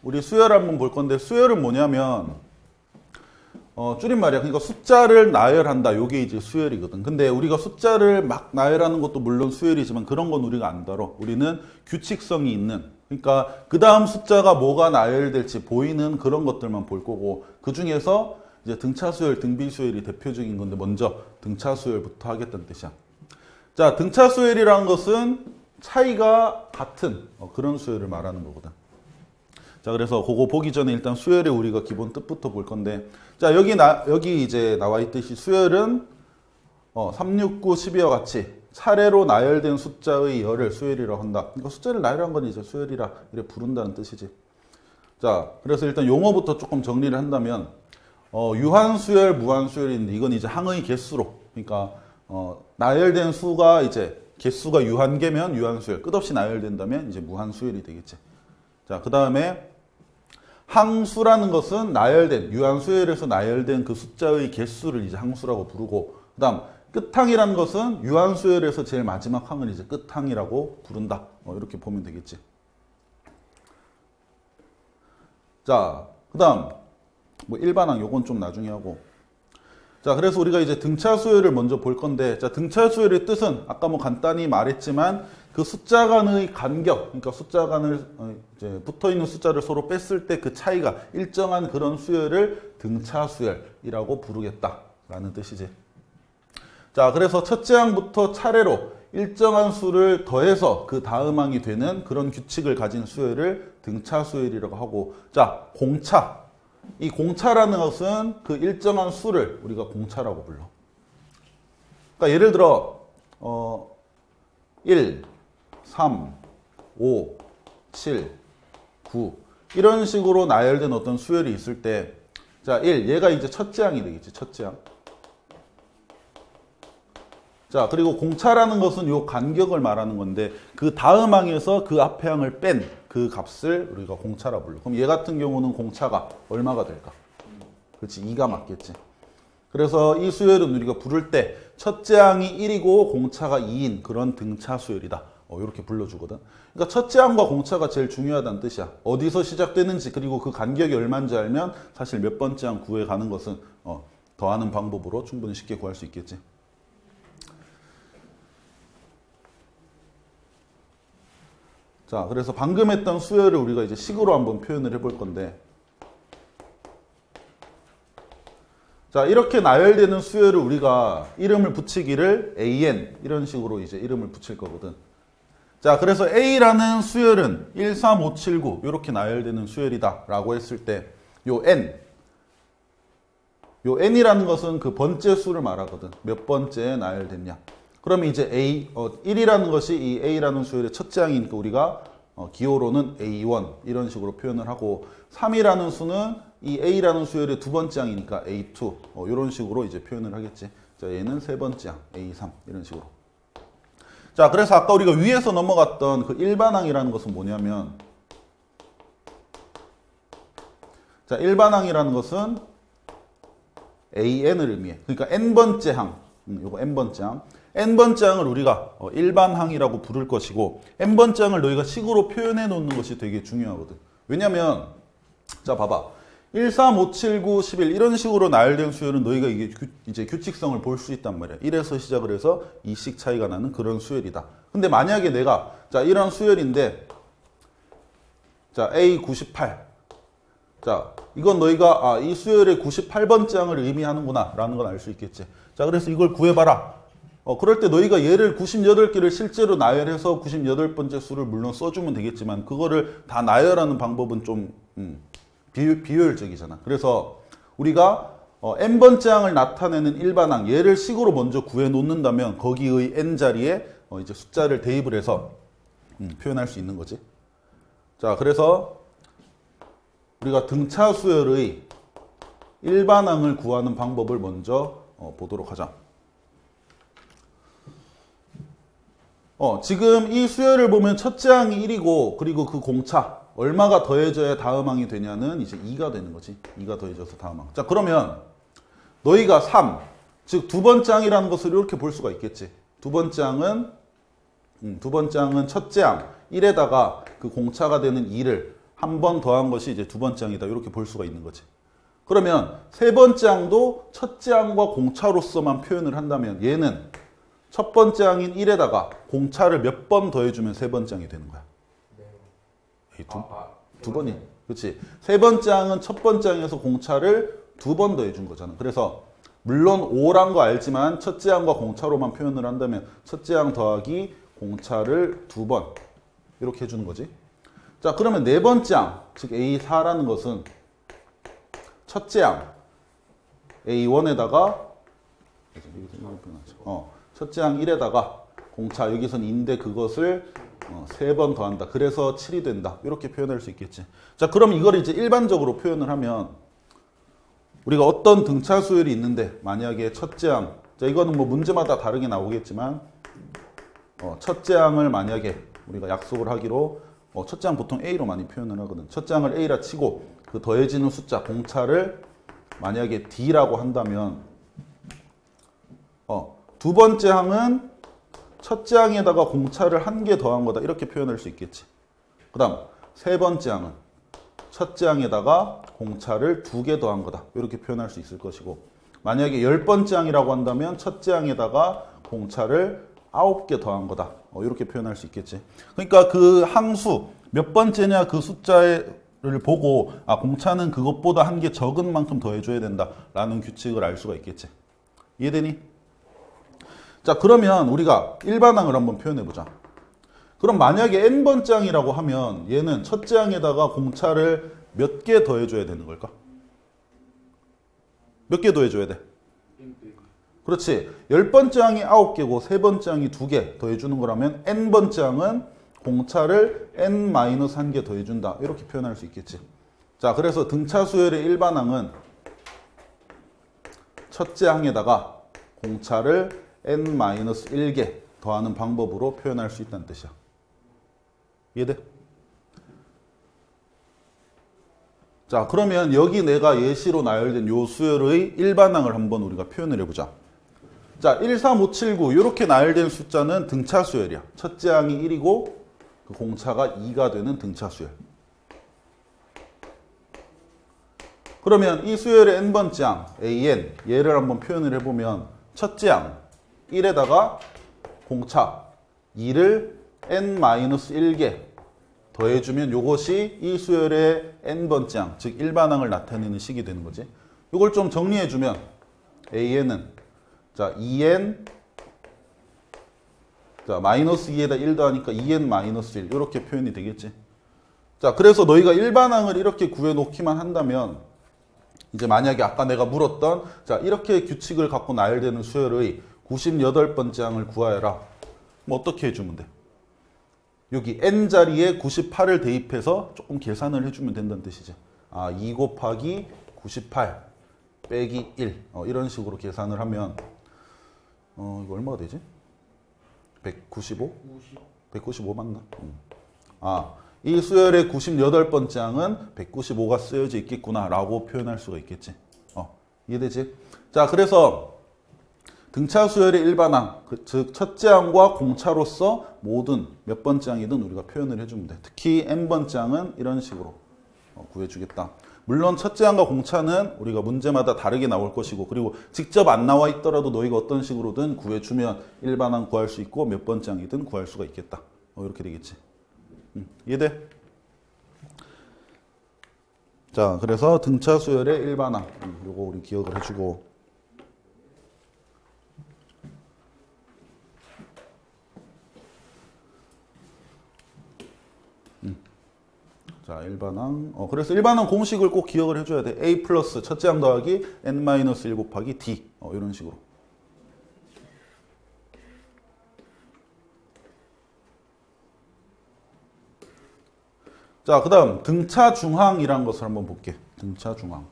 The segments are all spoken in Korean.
우리 수열 한번 볼 건데 수열은 뭐냐면 줄임말이야. 그러니까 숫자를 나열한다. 요게 이제 수열이거든. 근데 우리가 숫자를 막 나열하는 것도 물론 수열이지만 그런 건 우리가 안 다뤄. 우리는 규칙성이 있는. 그러니까 그 다음 숫자가 뭐가 나열될지 보이는 그런 것들만 볼 거고 그 중에서 이제 등차 수열, 등비 수열이 대표적인 건데 먼저 등차 수열부터 하겠다는 뜻이야. 자, 등차 수열이라는 것은 차이가 같은 그런 수열을 말하는 거거든. 자, 그래서 그거 보기 전에 일단 수열의 우리가 기본 뜻부터 볼 건데, 자, 여기 이제 나와 있듯이 수열은 3, 6, 9, 12와 같이 차례로 나열된 숫자의 열을 수열이라고 한다. 그러니까 숫자를 나열한 건 이제 수열이라 이렇게 부른다는 뜻이지. 자, 그래서 일단 용어부터 조금 정리를 한다면, 유한수열, 무한수열인데 이건 이제 항의 개수로, 그러니까 나열된 수가 이제 개수가 유한계면 유한수열, 끝없이 나열된다면 이제 무한수열이 되겠지. 자, 그 다음에 항수라는 것은 나열된, 유한수열에서 나열된 그 숫자의 개수를 이제 항수라고 부르고, 그 다음 끝항이라는 것은 유한수열에서 제일 마지막 항을 이제 끝항이라고 부른다. 이렇게 보면 되겠지. 자, 그 다음 뭐 일반항 요건 좀 나중에 하고. 자, 그래서 우리가 이제 등차 수열을 먼저 볼 건데, 자, 등차 수열의 뜻은 아까 뭐 간단히 말했지만 그 숫자 간의 간격, 그러니까 숫자 간을 이제 붙어 있는 숫자를 서로 뺐을 때 그 차이가 일정한 그런 수열을 등차 수열이라고 부르겠다라는 뜻이지. 자, 그래서 첫째 항부터 차례로 일정한 수를 더해서 그 다음 항이 되는 그런 규칙을 가진 수열을 등차 수열이라고 하고, 자, 공차. 이 공차라는 것은 그 일정한 수를 우리가 공차라고 불러. 그러니까 예를 들어 1, 3, 5, 7, 9 이런 식으로 나열된 어떤 수열이 있을 때, 자, 1, 얘가 이제 첫째 항이 되겠지. 첫째 항. 자, 그리고 공차라는 것은 요 간격을 말하는 건데 그 다음 항에서 그 앞에 항을 뺀 그 값을 우리가 공차라 불러. 그럼 얘 같은 경우는 공차가 얼마가 될까? 그렇지, 2가 맞겠지. 그래서 이 수열은 우리가 부를 때 첫째 항이 1이고 공차가 2인 그런 등차 수열이다. 이렇게 불러주거든. 그러니까 첫째 항과 공차가 제일 중요하다는 뜻이야. 어디서 시작되는지 그리고 그 간격이 얼마인지 알면 사실 몇 번째 항 구해 가는 것은 더하는 방법으로 충분히 쉽게 구할 수 있겠지. 자, 그래서 방금 했던 수열을 우리가 이제 식으로 한번 표현을 해볼 건데, 자, 이렇게 나열되는 수열을 우리가 이름을 붙이기를 AN 이런 식으로 이제 이름을 붙일 거거든. 자, 그래서 A라는 수열은 1, 3, 5, 7, 9 이렇게 나열되는 수열이다 라고 했을 때 요 N이라는 것은 그 번째 수를 말하거든. 몇 번째에 나열됐냐. 그러면 이제 1이라는 것이 이 A라는 수열의 첫째 항이니까 우리가 기호로는 A1 이런 식으로 표현을 하고, 3이라는 수는 이 A라는 수열의 두 번째 항이니까 A2 이런 식으로 이제 표현을 하겠지. 자, 얘는 세 번째 항 A3 이런 식으로. 자, 그래서 아까 우리가 위에서 넘어갔던 그 일반항이라는 것은 뭐냐면, 자, 일반항이라는 것은 AN을 의미해. 그러니까 N번째 항, 요거 N번째 항. N번째 항을 우리가 일반항이라고 부를 것이고, N번째 항을 너희가 식으로 표현해 놓는 것이 되게 중요하거든. 왜냐면, 자, 봐봐. 1, 3, 5, 7, 9, 11 이런 식으로 나열된 수열은 너희가 이게 이제 규칙성을 볼 수 있단 말이야. 1에서 시작을 해서 2씩 차이가 나는 그런 수열이다. 근데 만약에 내가, 자, 이런 수열인데, 자, A 98. 자, 이건 너희가, 이 수열의 98번째 항을 의미하는구나 라는 걸 알 수 있겠지. 자, 그래서 이걸 구해봐라. 그럴 때 너희가 얘를 98개를 실제로 나열해서 98번째 수를 물론 써주면 되겠지만 그거를 다 나열하는 방법은 좀 비효율적이잖아. 그래서 우리가 n번째 항을 나타내는 일반항, 얘를 식으로 먼저 구해 놓는다면 거기의 n자리에 이제 숫자를 대입을 해서 표현할 수 있는 거지. 자, 그래서 우리가 등차 수열의 일반항을 구하는 방법을 먼저 보도록 하자. 지금 이 수열을 보면 첫째 항이 1이고 그리고 그 공차 얼마가 더해져야 다음 항이 되냐는 이제 2가 되는 거지. 2가 더해져서 다음 항. 자, 그러면 너희가 3, 즉 두 번째 항이라는 것을 이렇게 볼 수가 있겠지. 두 번째 항은 첫째 항 1에다가 그 공차가 되는 2를 한 번 더한 것이 이제 두 번째 항이다. 이렇게 볼 수가 있는 거지. 그러면 세 번째 항도 첫째 항과 공차로서만 표현을 한다면 얘는 첫 번째 항인 1에다가 공차를 몇 번 더해주면 세 번째 항이 되는 거야. 두 번이. 그렇지. 세 번째 항은 첫 번째 항에서 공차를 두 번 더해준 거잖아. 그래서 물론 5란 거 알지만 첫째 항과 공차로만 표현을 한다면 첫째 항 더하기 공차를 두 번 이렇게 해주는 거지. 자, 그러면 네 번째 항, 즉 A4라는 것은 첫째 항 A1에다가 첫째 항 1에다가 공차 여기선 인데 그것을 세 번 더한다. 그래서 7이 된다. 이렇게 표현할 수 있겠지. 자, 그럼 이걸 이제 일반적으로 표현을 하면 우리가 어떤 등차 수열이 있는데 만약에 첫째 항, 자 이거는 뭐 문제마다 다르게 나오겠지만 첫째 항을 만약에 우리가 약속을 하기로 첫째 항 보통 A로 많이 표현을 하거든. 첫째 항을 A라 치고 그 더해지는 숫자 공차를 만약에 D라고 한다면 두 번째 항은 첫째 항에다가 공차를 한 개 더한 거다. 이렇게 표현할 수 있겠지. 그 다음 세 번째 항은 첫째 항에다가 공차를 두 개 더한 거다. 이렇게 표현할 수 있을 것이고 만약에 열 번째 항이라고 한다면 첫째 항에다가 공차를 9개 더한 거다. 이렇게 표현할 수 있겠지. 그러니까 그 항수 몇 번째냐 그 숫자를 보고 공차는 그것보다 한 개 적은 만큼 더해줘야 된다라는 규칙을 알 수가 있겠지. 이해되니? 자, 그러면 우리가 일반항을 한번 표현해보자. 그럼 만약에 n번째 항이라고 하면 얘는 첫째 항에다가 공차를 몇 개 더해줘야 되는 걸까? 몇 개 더해줘야 돼? 그렇지. 10번째 항이 9개고 세 번째 항이 2개 더해주는 거라면 n번째 항은 공차를 n-1개 더해준다. 이렇게 표현할 수 있겠지. 자, 그래서 등차 수열의 일반항은 첫째 항에다가 공차를 n-1개 더하는 방법으로 표현할 수 있다는 뜻이야. 이해돼? 자, 그러면 여기 내가 예시로 나열된 요 수열의 일반항을 한번 우리가 표현을 해보자. 자, 1, 3, 5, 7, 9 이렇게 나열된 숫자는 등차 수열이야. 첫째 항이 1이고 그 공차가 2가 되는 등차 수열. 그러면 이 수열의 n번째 항 AN 얘를 한번 표현을 해보면 첫째 항 1에다가 공차 2를 n-1개 더해주면 이것이 이 수열의 n번째 항, 즉 일반항을 나타내는 식이 되는 거지. 이걸 좀 정리해주면 AN은 자 2n 자 마이너스 2에다 1 더하니까 2n-1 이렇게 표현이 되겠지. 자, 그래서 너희가 일반항을 이렇게 구해놓기만 한다면 이제 만약에 아까 내가 물었던 자 이렇게 규칙을 갖고 나열되는 수열의 98번째 항을 구하여라. 뭐 어떻게 해주면 돼? 여기 n자리에 98을 대입해서 조금 계산을 해주면 된다는 뜻이지. 2 곱하기 98 빼기 1 이런 식으로 계산을 하면 이거 얼마가 되지? 195? 195 맞나? 이 수열의 98번째 항은 195가 쓰여져 있겠구나 라고 표현할 수가 있겠지. 이해되지? 자, 그래서 등차 수열의 일반항, 즉 첫째 항과 공차로서 모든 몇 번째 항이든 우리가 표현을 해주면 돼. 특히 n번째 항은 이런 식으로 구해주겠다. 물론 첫째 항과 공차는 우리가 문제마다 다르게 나올 것이고 그리고 직접 안 나와 있더라도 너희가 어떤 식으로든 구해주면 일반항 구할 수 있고 몇 번째 항이든 구할 수가 있겠다. 이렇게 되겠지. 이해돼? 자, 그래서 등차 수열의 일반항 요거 우리 기억을 해주고 자, 일반항. 그래서 일반항 공식을 꼭 기억을 해줘야 돼. A 플러스 첫째 항 더하기 n-1 곱하기 D. 이런 식으로. 자, 그 다음 등차 중항이란 것을 한번 볼게. 등차 중항.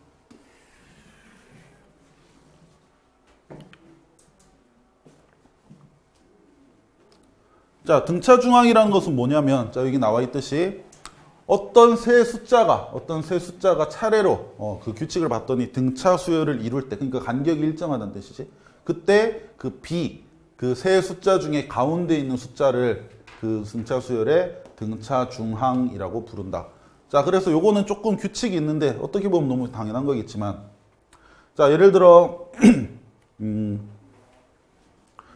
자, 등차 중항이라는 것은 뭐냐면 자, 여기 나와 있듯이 어떤 세 숫자가 차례로 그 규칙을 봤더니 등차 수열을 이룰 때, 그러니까 간격이 일정하다는 뜻이지. 그때 그 B, 그 세 숫자 중에 가운데 있는 숫자를 그 등차 수열의 등차 중항이라고 부른다. 자, 그래서 요거는 조금 규칙이 있는데 어떻게 보면 너무 당연한 거겠지만, 자, 예를 들어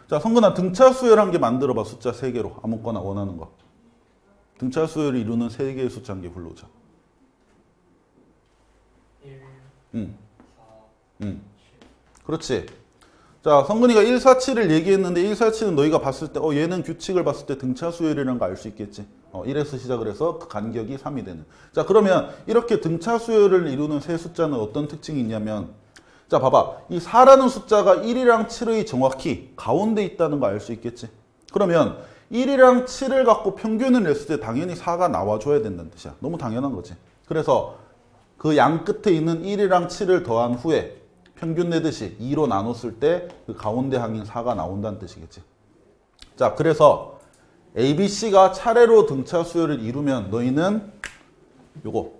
자, 성근아 등차 수열 한 개 만들어 봐. 숫자 3개로 아무거나 원하는 거. 등차 수열을 이루는 3개의 숫자 한 개 불러오자. 1, 응. 4, 응. 그렇지. 자, 성근이가 147을 얘기했는데 147은 너희가 봤을 때 얘는 규칙을 봤을 때 등차 수열이라는 거 알 수 있겠지. 1에서 시작을 해서 그 간격이 3이 되는. 자, 그러면 이렇게 등차 수열을 이루는 세 숫자는 어떤 특징이 있냐면, 자, 봐봐. 이 4라는 숫자가 1이랑 7의 정확히 가운데 있다는 거 알 수 있겠지. 그러면 1이랑 7을 갖고 평균을 냈을 때 당연히 4가 나와줘야 된다는 뜻이야. 너무 당연한 거지. 그래서 그 양 끝에 있는 1이랑 7을 더한 후에 평균 내듯이 2로 나눴을 때 그 가운데 항인 4가 나온다는 뜻이겠지. 자, 그래서 A, B, C가 차례로 등차 수열을 이루면 너희는 요거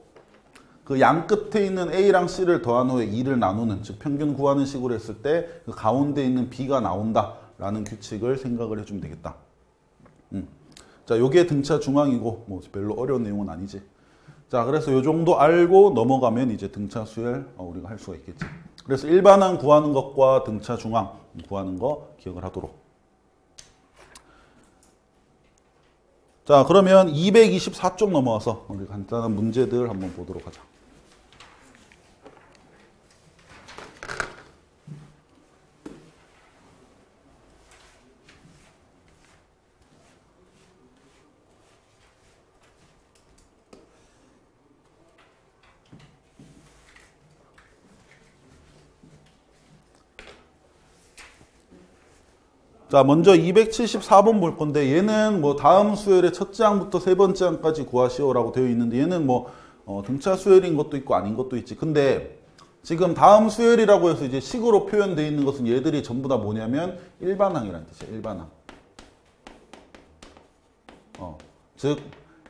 그 양 끝에 있는 A랑 C를 더한 후에 2를 나누는, 즉 평균 구하는 식으로 했을 때 그 가운데 있는 B가 나온다라는 규칙을 생각을 해주면 되겠다. 자, 요게 등차 중앙이고 뭐 별로 어려운 내용은 아니지. 자, 그래서 요 정도 알고 넘어가면 이제 등차 수열 우리가 할 수가 있겠지. 그래서 일반항 구하는 것과 등차 중앙 구하는 거 기억을 하도록. 자, 그러면 224쪽 넘어와서 우리 간단한 문제들 한번 보도록 하자. 자, 먼저 274번 볼 건데 얘는 뭐 다음 수열의 첫째 항부터 세 번째 항까지 구하시오라고 되어 있는데 얘는 뭐 등차 수열인 것도 있고 아닌 것도 있지. 근데 지금 다음 수열이라고 해서 이제 식으로 표현되어 있는 것은 얘들이 전부 다 뭐냐면 일반항이라는 뜻이야. 일반항. 즉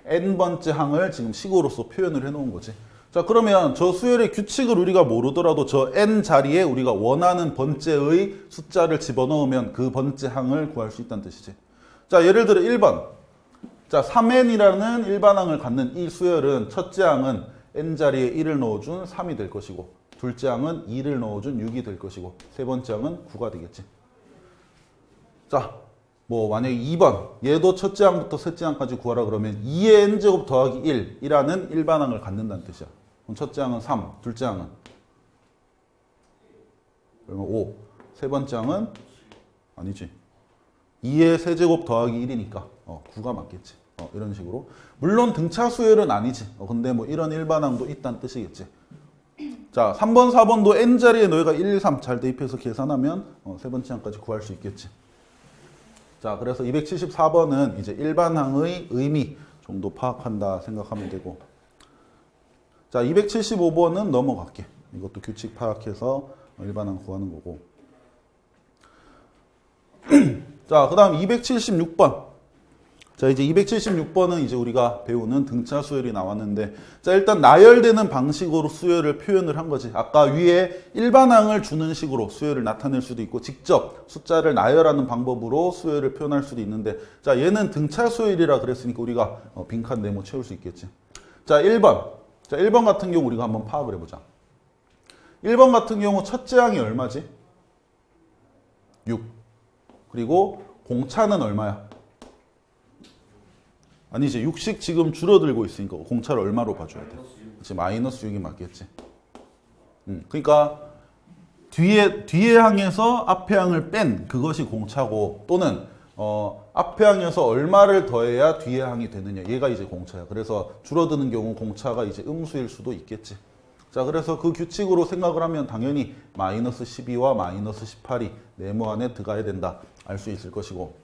n번째 항을 지금 식으로서 표현을 해 놓은 거지. 자, 그러면 저 수열의 규칙을 우리가 모르더라도 저 n 자리에 우리가 원하는 번째의 숫자를 집어넣으면 그 번째 항을 구할 수 있다는 뜻이지. 자, 예를 들어 1번. 자, 3n이라는 일반항을 갖는 이 수열은 첫째 항은 n 자리에 1을 넣어준 3이 될 것이고, 둘째 항은 2를 넣어준 6이 될 것이고, 세 번째 항은 9가 되겠지. 자, 뭐 만약에 2번. 얘도 첫째 항부터 셋째 항까지 구하라 그러면 2의 n제곱 더하기 1이라는 일반항을 갖는다는 뜻이야. 그럼 첫째 항은 3, 둘째 항은 그러면 5, 세 번째 항은 아니지. 2의 세제곱 더하기 1이니까 9가 맞겠지. 이런 식으로. 물론 등차 수열은 아니지. 근데 뭐 이런 일반항도 있다는 뜻이겠지. 자, 3번, 4번도 n자리에 너희가 1, 2, 3 잘 대입해서 계산하면 세 번째 항까지 구할 수 있겠지. 자, 그래서 274번은 이제 일반항의 의미 정도 파악한다 생각하면 되고. 자, 275번은 넘어갈게. 이것도 규칙 파악해서 일반항 구하는 거고. 자, 그 다음 276번. 자, 이제 276번은 이제 우리가 배우는 등차 수열이 나왔는데, 자, 일단 나열되는 방식으로 수열을 표현을 한 거지. 아까 위에 일반항을 주는 식으로 수열을 나타낼 수도 있고, 직접 숫자를 나열하는 방법으로 수열을 표현할 수도 있는데, 자, 얘는 등차 수열이라 그랬으니까 우리가 빈칸 네모 채울 수 있겠지. 자, 1번. 자, 1번 같은 경우 우리가 한번 파악을 해보자. 1번 같은 경우 첫째 항이 얼마지? 6. 그리고 공차는 얼마야? 아니지. 6씩 지금 줄어들고 있으니까 공차를 얼마로 봐줘야 돼? 그치, 마이너스 6이 맞겠지. 그러니까 뒤에 항에서 앞에 항을 뺀 그것이 공차고, 또는 앞에 항에서 얼마를 더해야 뒤에 항이 되느냐, 얘가 이제 공차야. 그래서 줄어드는 경우 공차가 이제 음수일 수도 있겠지. 자, 그래서 그 규칙으로 생각을 하면 당연히 마이너스 12와 마이너스 18이 네모 안에 들어가야 된다 알 수 있을 것이고.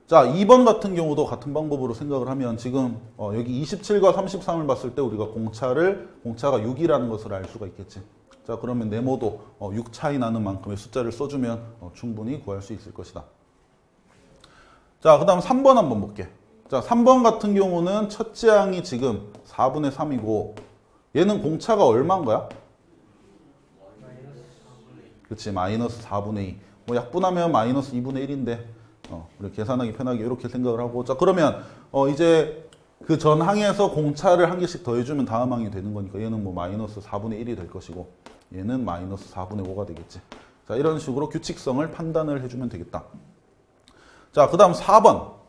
자, 2번 같은 경우도 같은 방법으로 생각을 하면 지금 여기 27과 33을 봤을 때 우리가 공차가 6이라는 것을 알 수가 있겠지. 자, 그러면 네모도 6 차이 나는 만큼의 숫자를 써주면 충분히 구할 수 있을 것이다. 자, 그 다음 3번 한번 볼게. 자, 3번 같은 경우는 첫째 항이 지금 4분의 3이고 얘는 공차가 얼마인 거야? 그치, 마이너스 4분의 2. 뭐 약분하면 마이너스 2분의 1인데 우리 계산하기 편하게 이렇게 생각을 하고. 자, 그러면 이제 그 전 항에서 공차를 한 개씩 더해주면 다음 항이 되는 거니까 얘는 뭐 마이너스 4분의 1이 될 것이고 얘는 마이너스 4분의 5가 되겠지. 자, 이런 식으로 규칙성을 판단을 해주면 되겠다. 자, 그 다음 4번.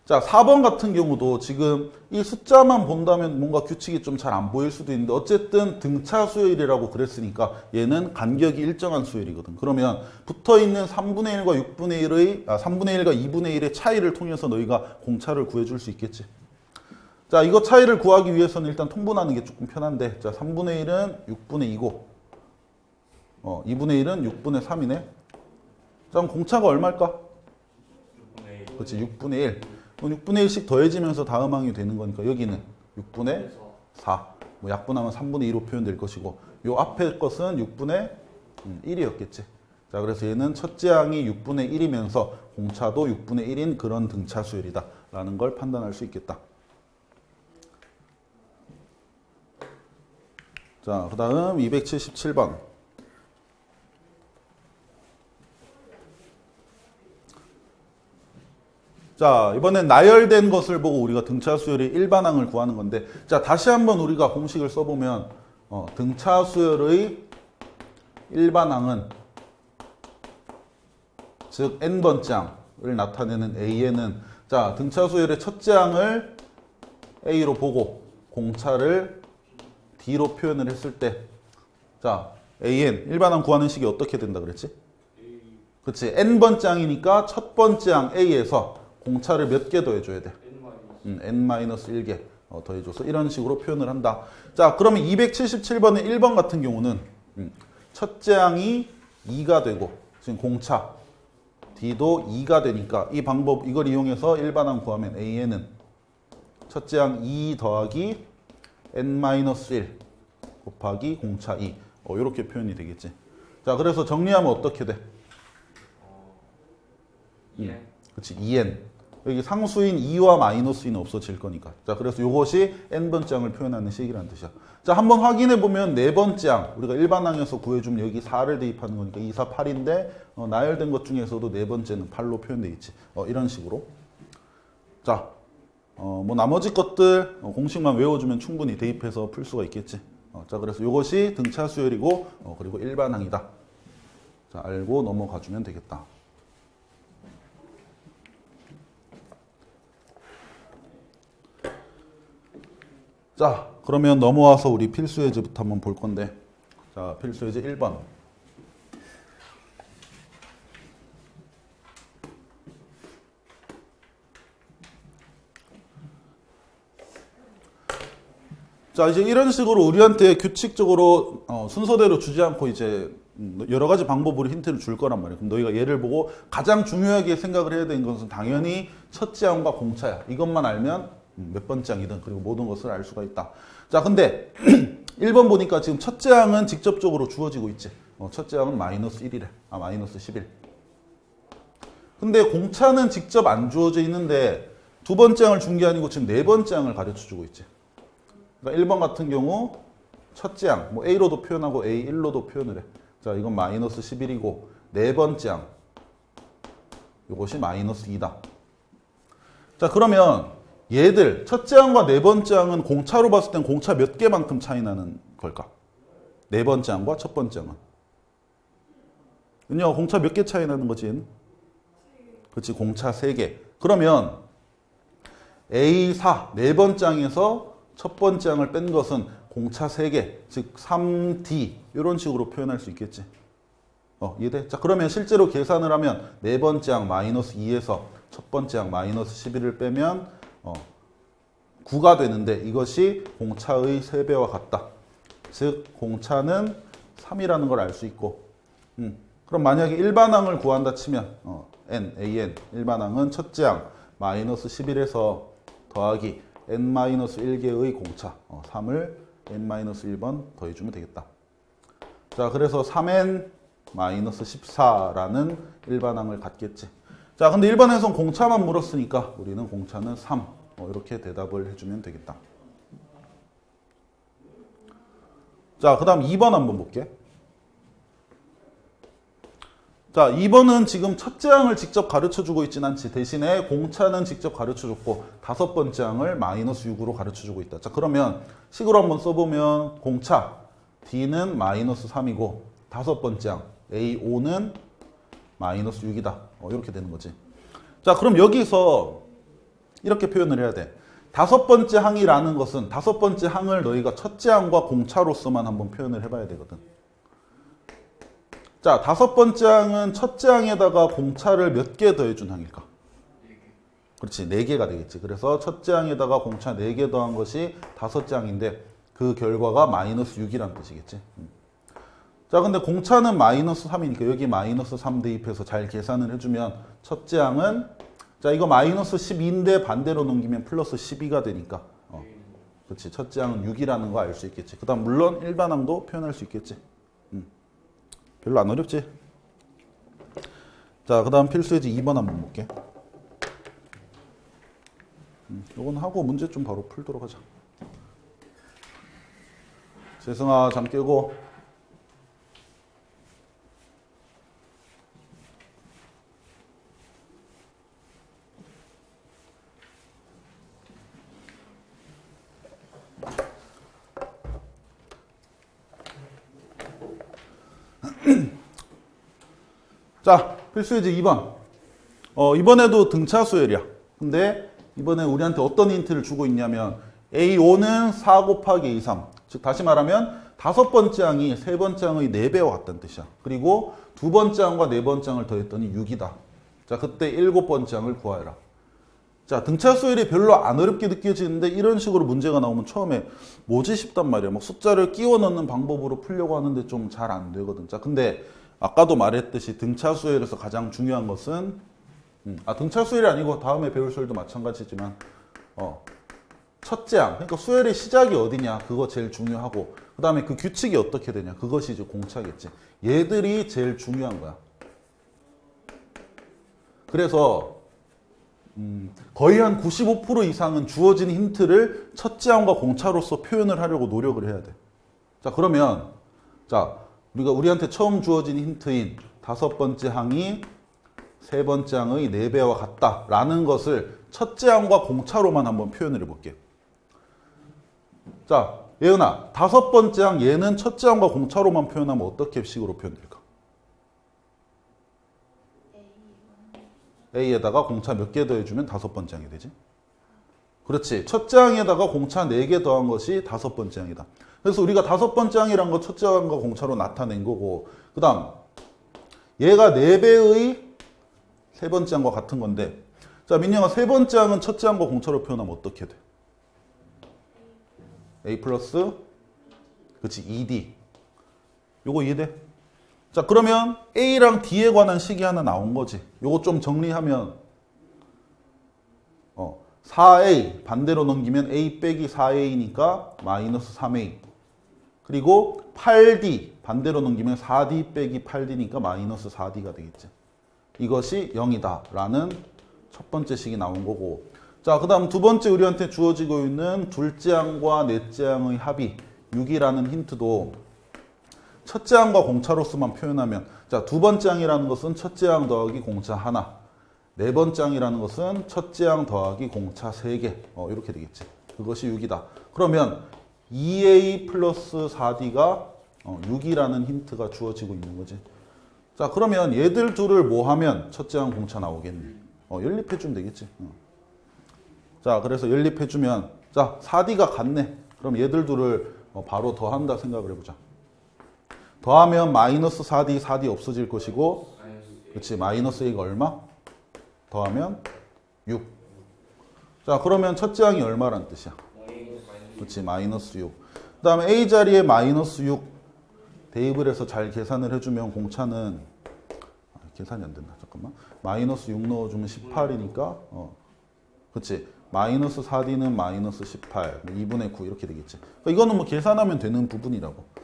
자, 4번 같은 경우도 지금 이 숫자만 본다면 뭔가 규칙이 좀 잘 안 보일 수도 있는데 어쨌든 등차 수열이라고 그랬으니까 얘는 간격이 일정한 수열이거든. 그러면 붙어있는 3분의 1과 6분의 1의 3분의 1과 2분의 1의 차이를 통해서 너희가 공차를 구해줄 수 있겠지. 자, 이거 차이를 구하기 위해서는 일단 통분하는 게 조금 편한데, 자, 3분의 1은 6분의 2고 2분의 1은 6분의 3이네. 자, 그럼 공차가 얼마일까? 6분의 1. 그렇지, 6분의 1. 6분의 1씩 더해지면서 다음 항이 되는 거니까 여기는 6분의 4. 뭐 약분하면 3분의 2로 표현될 것이고 요 앞에 것은 6분의 1이었겠지. 자, 그래서 얘는 첫째 항이 6분의 1이면서 공차도 6분의 1인 그런 등차 수열이다 라는 걸 판단할 수 있겠다. 자, 그 다음 277번. 자, 이번엔 나열된 것을 보고 우리가 등차 수열의 일반항을 구하는 건데, 자, 다시 한번 우리가 공식을 써보면 등차 수열의 일반항은 즉 n번째 항을 나타내는 AN은 자, 등차 수열의 첫째 항을 A로 보고 공차를 D로 표현을 했을 때 자, AN 일반항 구하는 식이 어떻게 된다 그랬지? 그렇지, n번째 항이니까 첫 번째 항 A에서 공차를 몇 개 더해줘야 돼? n-1개 더해줘서 이런 식으로 표현을 한다. 자, 그러면 277번의 1번 같은 경우는 첫째 항이 2가 되고 지금 공차 D도 2가 되니까 이 방법 이걸 이용해서 일반항 구하면 AN은 첫째 항 2 더하기 n-1 곱하기 공차 2 이렇게 표현이 되겠지. 자, 그래서 정리하면 어떻게 돼? 2n. 그렇지, 2n. 여기 상수인 2와 마이너스 2는 없어질 거니까. 자, 그래서 이것이 n번째 항을 표현하는 식이라는 뜻이야. 자, 한번 확인해 보면 네 번째 항 우리가 일반항에서 구해주면 여기 4를 대입하는 거니까 2, 4, 8인데 나열된 것 중에서도 네 번째는 8로 표현돼 있지. 이런 식으로. 자, 뭐 나머지 것들 공식만 외워주면 충분히 대입해서 풀 수가 있겠지. 자, 그래서 이것이 등차 수열이고 그리고 일반항이다. 자, 알고 넘어가주면 되겠다. 자, 그러면 넘어와서 우리 필수 예제부터 한번 볼 건데, 자, 필수 예제 1번. 자, 이제 이런 식으로 우리한테 규칙적으로 순서대로 주지 않고 이제 여러 가지 방법으로 힌트를 줄 거란 말이야. 그럼 너희가 얘를 보고 가장 중요하게 생각을 해야 되는 것은 당연히 첫째 항과 공차야. 이것만 알면 몇 번째 항이든 그리고 모든 것을 알 수가 있다. 자, 근데 1번 보니까 지금 첫째 항은 직접적으로 주어지고 있지. 첫째 항은 마이너스 1이래. 마이너스 11. 근데 공차는 직접 안 주어져 있는데 두 번째 항을 준 게 아니고 지금 네 번째 항을 가르쳐 주고 있지. 그러니까 1번 같은 경우 첫째 항, 뭐 A로도 표현하고 A1로도 표현을 해. 자, 이건 마이너스 11이고 네 번째 항, 이것이 마이너스 2다. 자, 그러면 얘들 첫째 항과 네 번째 항은 공차로 봤을 땐 공차 몇 개만큼 차이 나는 걸까? 네 번째 항과 첫 번째 항은. 은영아, 공차 몇 개 차이 나는 거지 얘는? 그렇지, 공차 3개. 그러면 A4 네 번째 항에서 첫 번째 항을 뺀 것은 공차 3개, 즉 3D 이런 식으로 표현할 수 있겠지. 이해돼? 자, 그러면 실제로 계산을 하면 네 번째 항 마이너스 2에서 첫 번째 항 마이너스 11을 빼면 9가 되는데 이것이 공차의 3배와 같다. 즉 공차는 3이라는 걸 알 수 있고 그럼 만약에 일반항을 구한다 치면 AN 일반항은 첫째 항 마이너스 11에서 더하기 n-1개의 공차 3을 n-1번 더해주면 되겠다. 자, 그래서 3n-14라는 일반항을 갖겠지. 자, 근데 1번에선 공차만 물었으니까 우리는 공차는 3 이렇게 대답을 해주면 되겠다. 자, 그 다음 2번 한번 볼게. 자, 2번은 지금 첫째 항을 직접 가르쳐주고 있진 않지. 대신에 공차는 직접 가르쳐줬고 다섯 번째 항을 마이너스 6으로 가르쳐주고 있다. 자, 그러면 식으로 한번 써보면 공차 D는 마이너스 3이고 다섯 번째 항 A5는 마이너스 6이다. 이렇게 되는 거지. 자, 그럼 여기서 이렇게 표현을 해야 돼. 다섯 번째 항이라는 것은 다섯 번째 항을 너희가 첫째 항과 공차로서만 한번 표현을 해봐야 되거든. 자, 다섯 번째 항은 첫째 항에다가 공차를 몇 개 더해준 항일까? 그렇지, 4개가 되겠지. 그래서 첫째 항에다가 공차 4개 더한 것이 다섯째 항인데 그 결과가 마이너스 6이라는 뜻이겠지. 자, 근데 공차는 마이너스 3이니까 여기 마이너스 3 대입해서 잘 계산을 해주면 첫째 항은 자, 이거 마이너스 12인데 반대로 넘기면 플러스 12가 되니까 그렇지, 첫째 항은 6이라는 거 알 수 있겠지. 그 다음 물론 일반항도 표현할 수 있겠지. 별로 안 어렵지? 자, 그 다음 필수예제 2번 한번 볼게. 요건 하고 문제 좀 바로 풀도록 하자. 재승아, 잠 깨고. 자, 필수예제 2번. 이번에도 등차 수열이야. 근데 이번에 우리한테 어떤 힌트를 주고 있냐면 A5는 4 곱하기 A3. 즉 다시 말하면 다섯 번째 항이 세 번째 항의 4배와 같다는 뜻이야. 그리고 두 번째 항과 네 번째 항을 더했더니 6이다. 자, 그때 일곱 번째 항을 구하여라. 자, 등차 수열이 별로 안 어렵게 느껴지는데 이런 식으로 문제가 나오면 처음에 뭐지 싶단 말이야. 막 숫자를 끼워 넣는 방법으로 풀려고 하는데 좀 잘 안 되거든. 자, 근데 아까도 말했듯이 등차 수열에서 가장 중요한 것은 등차 수열이 아니고 다음에 배울 수열도 마찬가지지만 첫째 항, 그러니까 수열의 시작이 어디냐 그거 제일 중요하고 그 다음에 그 규칙이 어떻게 되냐 그것이 이제 공차겠지. 얘들이 제일 중요한 거야. 그래서 거의 한 95% 이상은 주어진 힌트를 첫째 항과 공차로서 표현을 하려고 노력을 해야 돼. 자, 그러면 자, 우리한테 처음 주어진 힌트인 다섯 번째 항이 세 번째 항의 4배와 같다라는 것을 첫째 항과 공차로만 한번 표현을 해볼게. 자, 예은아, 다섯 번째 항 얘는 첫째 항과 공차로만 표현하면 어떻게 식으로 표현될까? A에다가 공차 몇 개 더해주면 다섯 번째 항이 되지? 그렇지. 첫째 항에다가 공차 4개 더한 것이 다섯 번째 항이다. 그래서 우리가 다섯 번째 항이란 거 첫째 항과 공차로 나타낸 거고 그 다음 얘가 4배의 세 번째 항과 같은 건데 자, 민영아 세 번째 항은 첫째 항과 공차로 표현하면 어떻게 돼? A 플러스 그렇지 2D 요거 이해돼? 자, 그러면 A랑 D에 관한 식이 하나 나온 거지. 요거 좀 정리하면 4A 반대로 넘기면 A 빼기 4A니까 마이너스 3A 그리고 8D 반대로 넘기면 4D 빼기 8D니까 마이너스 4D가 되겠지. 이것이 0이다 라는 첫 번째 식이 나온 거고 자, 그 다음 두 번째 우리한테 주어지고 있는 둘째 항과 넷째 항의 합이 6이라는 힌트도 첫째 항과 공차로서만 표현하면 자, 두 번째 항이라는 것은 첫째 항 더하기 공차 하나 네 번째 항이라는 것은 첫째 항 더하기 공차 3개 이렇게 되겠지. 그것이 6이다. 그러면 2A 플러스 4D가 6이라는 힌트가 주어지고 있는 거지. 자, 그러면 얘들 둘을 뭐 하면 첫째 항 공차 나오겠니? 연립해주면 되겠지. 자, 그래서 연립해주면 자, 4D가 같네. 그럼 얘들 둘을 바로 더한다 생각을 해보자. 더하면 마이너스 4D, 4D 없어질 것이고 그렇지. 마이너스 A가 얼마? 더하면 6. 자, 그러면 첫째 항이 얼마란 뜻이야? 그렇지. 마이너스 6. 그 다음에 A 자리에 마이너스 6 대입을 해서 잘 계산을 해주면 공차는 계산이 안 된다. 잠깐만. 마이너스 6 넣어주면 18이니까 그렇지. 마이너스 4D는 마이너스 18 2분의 9 이렇게 되겠지. 그러니까 이거는 뭐 계산하면 되는 부분이라고.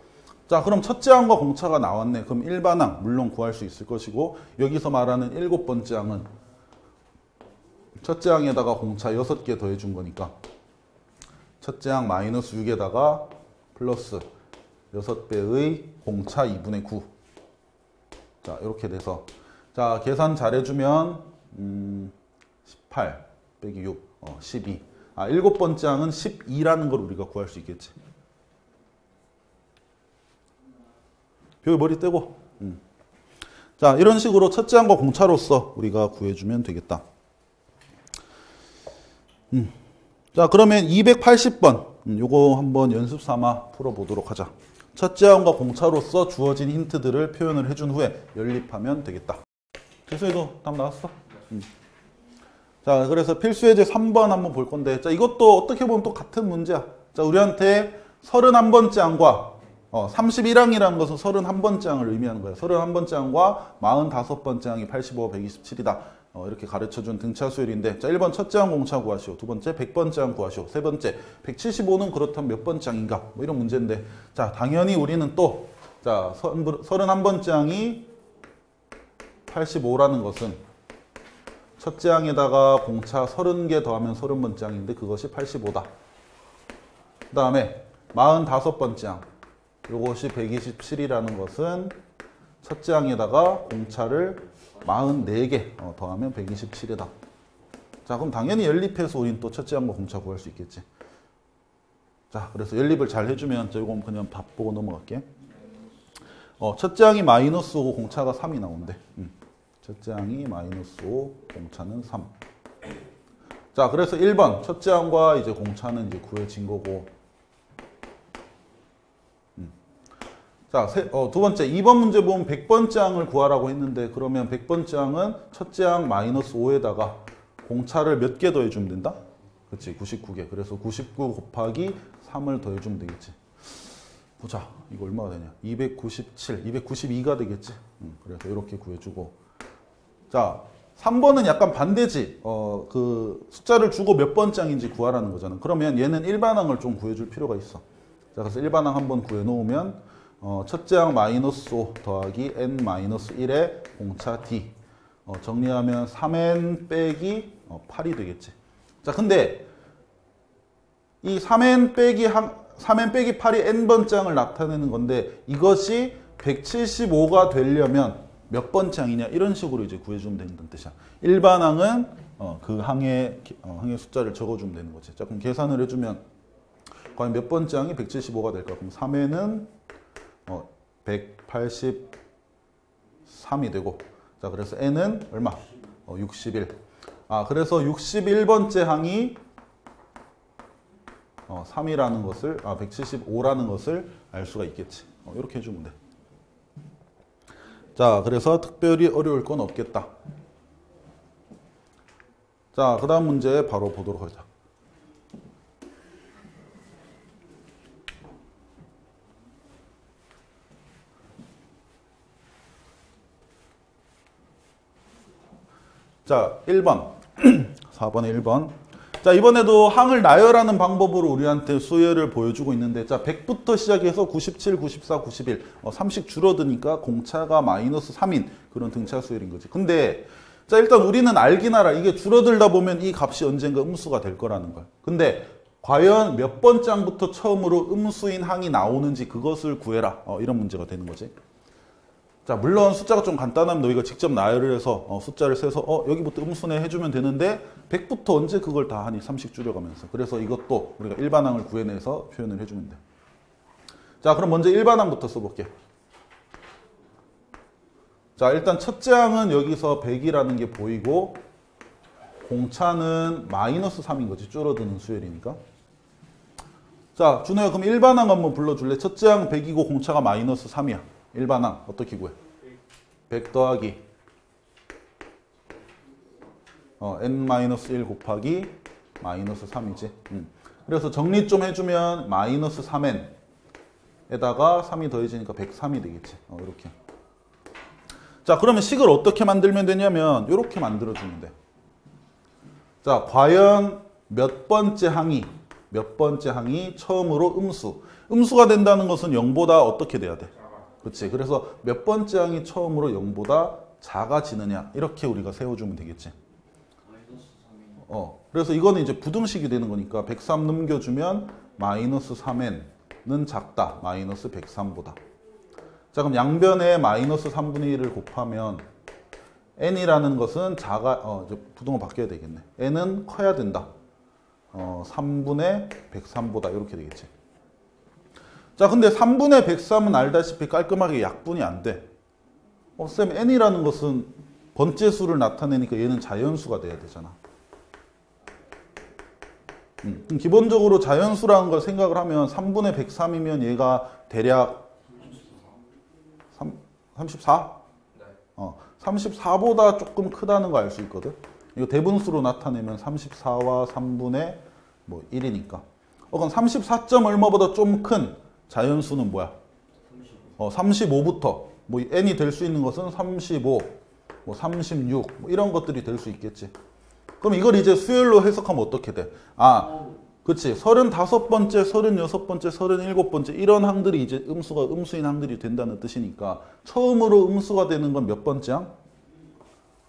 자, 그럼 첫째 항과 공차가 나왔네. 그럼 일반항 물론 구할 수 있을 것이고 여기서 말하는 일곱 번째 항은 첫째 항에다가 공차 6개 더해준 거니까 첫째 항 마이너스 6에다가 플러스 6배의 공차 2분의 9 자, 이렇게 돼서. 자, 계산 잘해주면, 18 빼기 6, 12. 아, 7번째 항은 12라는 걸 우리가 구할 수 있겠지. 벽에 머리 떼고. 자, 이런 식으로 첫째 항과 공차로서 우리가 구해주면 되겠다. 자, 그러면 280번. 요거 한번 연습 삼아 풀어보도록 하자. 첫째 항과 공차로서 주어진 힌트들을 표현을 해준 후에 연립하면 되겠다. 재수해도 답 나왔어? 자, 그래서 필수예제 3번 한번 볼 건데, 자, 이것도 어떻게 보면 또 같은 문제야. 자, 우리한테 31번째 항과 31항이라는 것은 31번째 항을 의미하는 거예요. 31번째 항과 45번째 항이 85, 127이다. 이렇게 가르쳐준 등차 수열인데, 자, 1번 첫째 항 공차 구하시오. 두 번째 100번째 항 구하시오. 세 번째 175는 그렇다면 몇 번째 항인가? 뭐 이런 문제인데, 자, 당연히 우리는 또, 자, 31번째 항이 85라는 것은 첫째 항에다가 공차 30개 더하면 30번째 항인데 그것이 85다. 그 다음에 45번째 항. 이것이 127이라는 것은 첫째 항에다가 공차를 44개 더하면 127이다. 자, 그럼 당연히 연립해서 우린 또 첫째 항과 공차 구할 수 있겠지. 자, 그래서 연립을 잘 해주면 저 이거 그냥 밥 보고 넘어갈게. 첫째 항이 -5고 공차가 3이 나온대. 첫째 항이 -5, 공차는 3. 자, 그래서 1번 첫째 항과 이제 공차는 이제 구해진 거고. 자, 두 번째 2번 문제 보면 100번째 항을 구하라고 했는데, 그러면 100번째 항은 첫째 항 -5에다가 공차를 몇 개 더해주면 된다? 그렇지, 99개. 그래서 99 곱하기 3을 더해주면 되겠지. 보자, 이거 얼마가 되냐? 297, 292가 되겠지. 그래서 이렇게 구해주고. 자, 3번은 약간 반대지. 그 숫자를 주고 몇 번째 항인지 구하라는 거잖아. 그러면 얘는 일반항을 좀 구해줄 필요가 있어. 자, 그래서 일반항 한번 구해놓으면 첫째 항 -5 더하기 n-1의 공차 d. 정리하면 3n 빼기 8이 되겠지. 자, 근데 이 3n 빼기 8이 n번째 항을 나타내는 건데, 이것이 175가 되려면 몇 번째 항이냐, 이런 식으로 이제 구해주면 된다는 뜻이야. 일반항은 그 항의 숫자를 적어주면 되는 거지. 자, 그럼 계산을 해주면 과연 몇 번째 항이 175가 될까? 그럼 3회는 183이 되고, 자, 그래서 n은 얼마? 61. 아, 그래서 61번째 항이 3이라는 것을, 175라는 것을 알 수가 있겠지. 이렇게 해주면 돼. 자, 그래서 특별히 어려울 건 없겠다. 자, 그 다음 문제 바로 보도록 하자. 자, 1번. 4번에 1번. 자, 이번에도 항을 나열하는 방법으로 우리한테 수열을 보여주고 있는데, 자, 100부터 시작해서 97, 94, 91, 3씩 줄어드니까 공차가 -3인 그런 등차 수열인 거지. 근데, 자, 일단 우리는 알긴 알아. 이게 줄어들다 보면 이 값이 언젠가 음수가 될 거라는 걸. 근데, 과연 몇 번째 항부터 처음으로 음수인 항이 나오는지 그것을 구해라. 이런 문제가 되는 거지. 자, 물론 숫자가 좀 간단하면 너희가 직접 나열을 해서 숫자를 세서 여기부터 음수네 해주면 되는데, 100부터 언제 그걸 다 하니? 3씩 줄여가면서. 그래서 이것도 우리가 일반항을 구해내서 표현을 해주면 돼. 자, 그럼 먼저 일반항부터 써볼게. 자, 일단 첫째 항은 여기서 100이라는 게 보이고, 공차는 -3인 거지. 줄어드는 수열이니까. 자, 준호야, 그럼 일반항 한번 불러줄래? 첫째 항 100이고 공차가 -3이야. 일반항 어떻게 구해? 100 더하기 n-1 곱하기 -3이지. 그래서 정리 좀 해주면 -3n에다가 3이 더해지니까 103이 되겠지. 이렇게. 자, 그러면 식을 어떻게 만들면 되냐면 이렇게 만들어주면 돼. 자, 과연 몇 번째 항이 처음으로 음수가 된다는 것은 0보다 어떻게 돼야 돼? 그렇지. 그래서 몇 번째 항이 처음으로 0보다 작아지느냐, 이렇게 우리가 세워주면 되겠지. 그래서 이거는 이제 부등식이 되는 거니까 103 넘겨주면 -3n은 작다. -103보다. 자, 그럼 양변에 마이너스 3분의 1을 곱하면 n이라는 것은 이제 부등호 바뀌어야 되겠네. n은 커야 된다. 3분의 103보다 이렇게 되겠지. 자, 근데 3분의 103은 알다시피 깔끔하게 약분이 안 돼. 쌤, n이라는 것은 번째수를 나타내니까 얘는 자연수가 돼야 되잖아. 기본적으로 자연수라는 걸 생각을 하면 3분의 103이면 얘가 대략 34? 34보다 조금 크다는 거 알 수 있거든. 이거 대분수로 나타내면 34와 3분의 1이니까. 그럼 34점 얼마보다 좀 큰 자연수는 뭐야? 35부터 n이 될 수 있는 것은 35, 36 이런 것들이 될 수 있겠지. 그럼 이걸 이제 수열로 해석하면 어떻게 돼? 그치. 35번째, 36번째, 37번째 이런 항들이 이제 음수인 항들이 된다는 뜻이니까 처음으로 음수가 되는 건 몇 번째 항?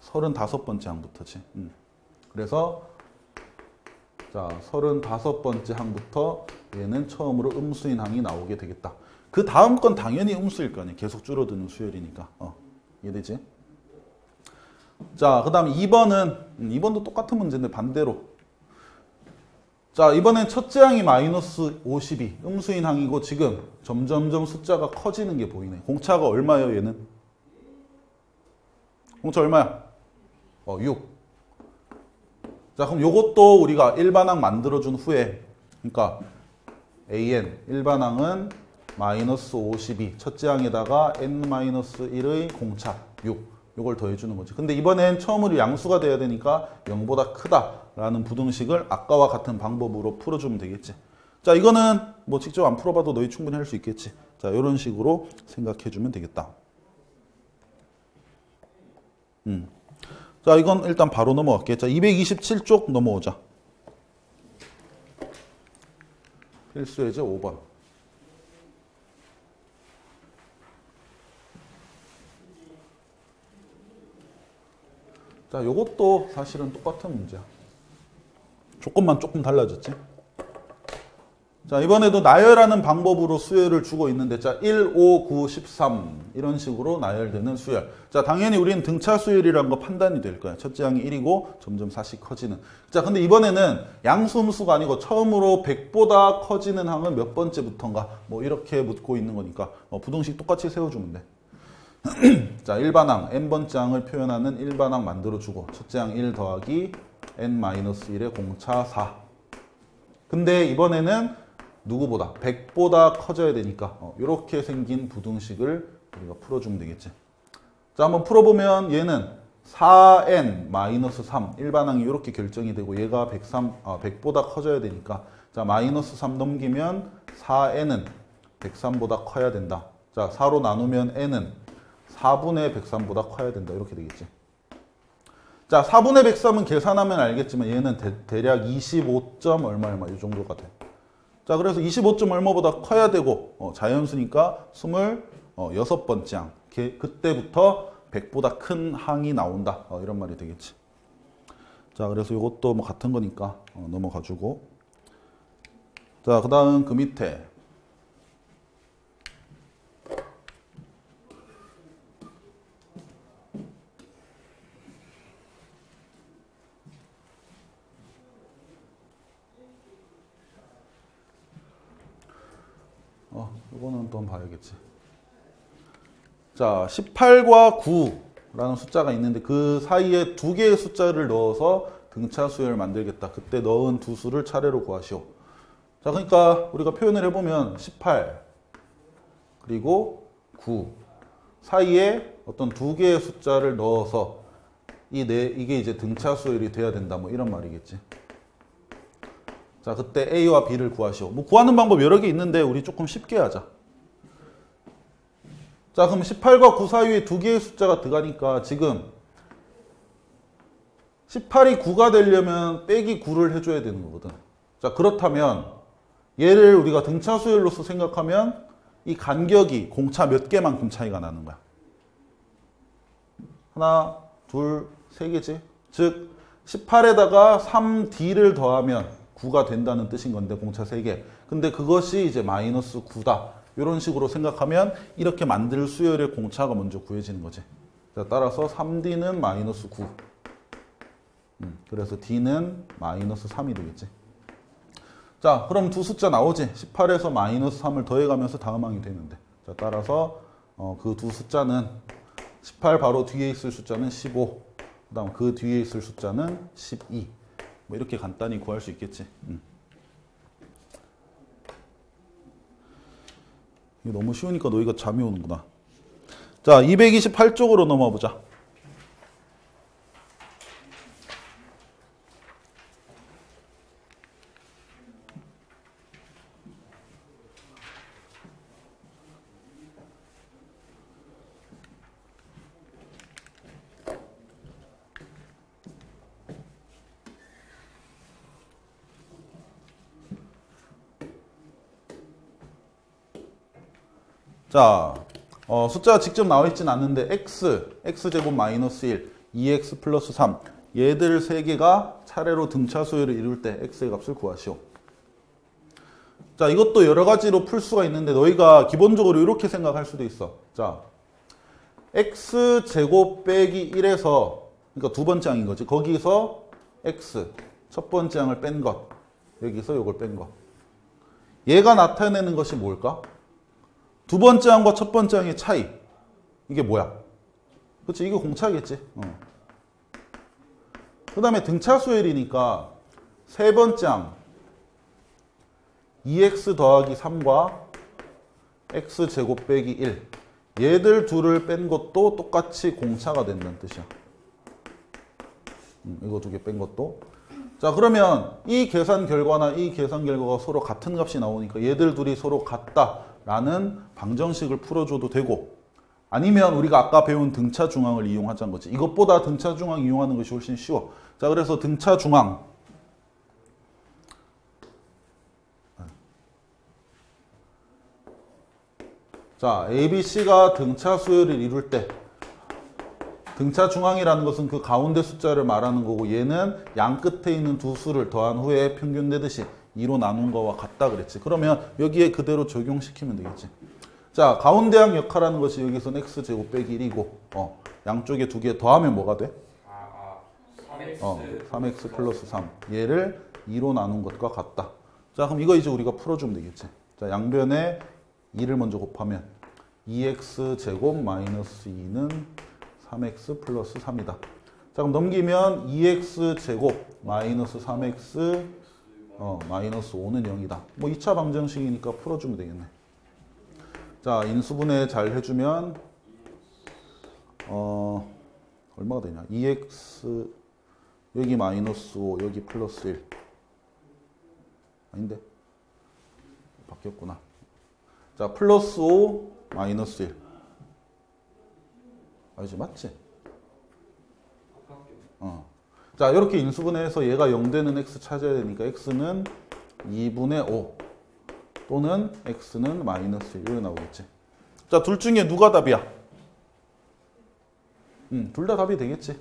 35번째 항부터지. 그래서 자, 35번째 항부터 얘는 처음으로 음수인 항이 나오게 되겠다. 그 다음 건 당연히 음수일 거 아니야. 계속 줄어드는 수열이니까. 이해되지? 자, 그 다음 2번도 똑같은 문제인데 반대로. 자, 이번엔 첫째 항이 마이너스 52 음수인 항이고 지금 점점점 숫자가 커지는 게 보이네. 공차가 얼마예요, 얘는? 공차 얼마야? 6. 자, 그럼 요것도 우리가 일반항 만들어준 후에, 그러니까 an 일반항은 마이너스 52 첫째 항에다가 n-1의 공차 6 요걸 더해주는 거지. 근데 이번엔 처음으로 양수가 돼야 되니까 0보다 크다라는 부등식을 아까와 같은 방법으로 풀어주면 되겠지. 자, 이거는 직접 안 풀어봐도 너희 충분히 할 수 있겠지. 자, 이런 식으로 생각해주면 되겠다. 자, 이건 일단 바로 넘어갈게. 자, 227쪽 넘어오자. 필수 예제 5번. 자, 요것도 사실은 똑같은 문제야. 조건만 조금 달라졌지. 자, 이번에도 나열하는 방법으로 수열을 주고 있는데, 자, 1, 5, 9, 13 이런 식으로 나열되는 수열. 자, 당연히 우리는 등차 수열이라는 거 판단이 될 거야. 첫째 항이 1이고 점점 4씩 커지는. 자, 근데 이번에는 양수 음수가 아니고 처음으로 100보다 커지는 항은 몇 번째부터인가 이렇게 묻고 있는 거니까 부등식 똑같이 세워주면 돼. 자, 일반항 n번째 항을 표현하는 일반항 만들어주고 첫째 항 1 더하기 n-1의 공차 4. 근데 이번에는 누구보다 100보다 커져야 되니까 이렇게 생긴 부등식을 우리가 풀어주면 되겠지. 자, 한번 풀어보면 얘는 4n-3 일반항이 이렇게 결정이 되고 얘가 100보다 커져야 되니까 자, 마이너스 3 넘기면 4n은 103보다 커야 된다. 자, 4로 나누면 n은 4분의 103보다 커야 된다. 이렇게 되겠지. 자, 4분의 103은 계산하면 알겠지만 얘는 대략 25점 얼마 이 정도가 돼. 자, 그래서 25점 얼마보다 커야 되고 자연수니까 26번째 항. 그때부터 100보다 큰 항이 나온다. 이런 말이 되겠지. 자, 그래서 이것도 같은 거니까 넘어가주고. 자, 그 다음 그 밑에 이거는 또 한번 봐야겠지. 자, 18과 9라는 숫자가 있는데 그 사이에 두 개의 숫자를 넣어서 등차 수열을 만들겠다. 그때 넣은 두 수를 차례로 구하시오. 자, 그러니까 우리가 표현을 해보면 18 그리고 9 사이에 어떤 두 개의 숫자를 넣어서 이게 이제 등차 수열이 돼야 된다. 이런 말이겠지. 자, 그때 A와 B를 구하시오. 구하는 방법 여러 개 있는데 우리 조금 쉽게 하자. 자, 그럼 18과 9 사이에 두 개의 숫자가 들어가니까 지금 18이 9가 되려면 빼기 9를 해줘야 되는 거거든. 자, 그렇다면 얘를 우리가 등차 수열로서 생각하면 이 간격이 공차 몇 개만큼 차이가 나는 거야. 하나, 둘, 세 개지. 즉 18에다가 3D를 더하면 9가 된다는 뜻인 건데 공차 3개. 근데 그것이 이제 마이너스 9다. 이런 식으로 생각하면 이렇게 만들 수열의 공차가 먼저 구해지는 거지. 자, 따라서 3D는 마이너스 9. 그래서 D는 마이너스 3이 되겠지. 자, 그럼 두 숫자 나오지. 18에서 마이너스 3을 더해가면서 다음항이 되는데. 자, 따라서 그 두 숫자는 18 바로 뒤에 있을 숫자는 15. 그 다음 그 뒤에 있을 숫자는 12. 뭐 이렇게 간단히 구할 수 있겠지. 이게 너무 쉬우니까 너희가 잠이 오는구나. 자, 228쪽으로 넘어가 보자. 자, 숫자가 직접 나와 있진 않는데 x제곱 마이너스 1, 2x 플러스 3 얘들 세 개가 차례로 등차 수열을 이룰 때 x의 값을 구하시오. 자, 이것도 여러 가지로 풀 수가 있는데 너희가 기본적으로 이렇게 생각할 수도 있어. 자, x제곱 빼기 1에서 그러니까 두 번째 항인 거지. 거기서 x 첫 번째 항을 뺀 것, 여기서 요걸 뺀 것. 얘가 나타내는 것이 뭘까? 두 번째 항과 첫 번째 항의 차이. 이게 뭐야? 그렇지, 이게 공차겠지. 그 다음에 등차 수열이니까 세 번째 항 2x 더하기 3과 x제곱 빼기 1 얘들 둘을 뺀 것도 똑같이 공차가 된다는 뜻이야. 이거 두 개 뺀 것도. 자, 그러면 이 계산 결과나 이 계산 결과가 서로 같은 값이 나오니까 얘들 둘이 서로 같다라는 방정식을 풀어줘도 되고, 아니면 우리가 아까 배운 등차 중항을 이용하자는 거지. 이것보다 등차 중항 이용하는 것이 훨씬 쉬워. 자, 그래서 등차 중항. 자, ABC가 등차 수열을 이룰 때 등차 중항이라는 것은 그 가운데 숫자를 말하는 거고, 얘는 양 끝에 있는 두 수를 더한 후에 평균 내듯이 2로 나눈 거와 같다 그랬지. 그러면 여기에 그대로 적용시키면 되겠지. 자, 가운데 항 역할하는 것이 여기서는 x제곱 빼기 1이고 양쪽에 두 개 더하면 뭐가 돼? 3x 플러스 3 얘를 2로 나눈 것과 같다. 자, 그럼 이거 이제 우리가 풀어주면 되겠지. 자, 양변에 2를 먼저 곱하면 2x제곱 마이너스 2는 3x 플러스 3이다. 자, 그럼 넘기면 2x제곱 마이너스 3x 마이너스 5는 0이다. 뭐 2차 방정식이니까 풀어주면 되겠네. 자, 인수분해 잘 해주면 얼마가 되냐? 2x 여기 마이너스 5 여기 플러스 1 아닌데? 바뀌었구나. 자, 플러스 5 마이너스 1 알지? 맞지? 자, 이렇게 인수분해해서 얘가 0 되는 x 찾아야 되니까 x는 2분의 5 또는 x는 마이너스 1 이렇게 나오겠지. 자, 둘 중에 누가 답이야? 둘 다 답이 되겠지.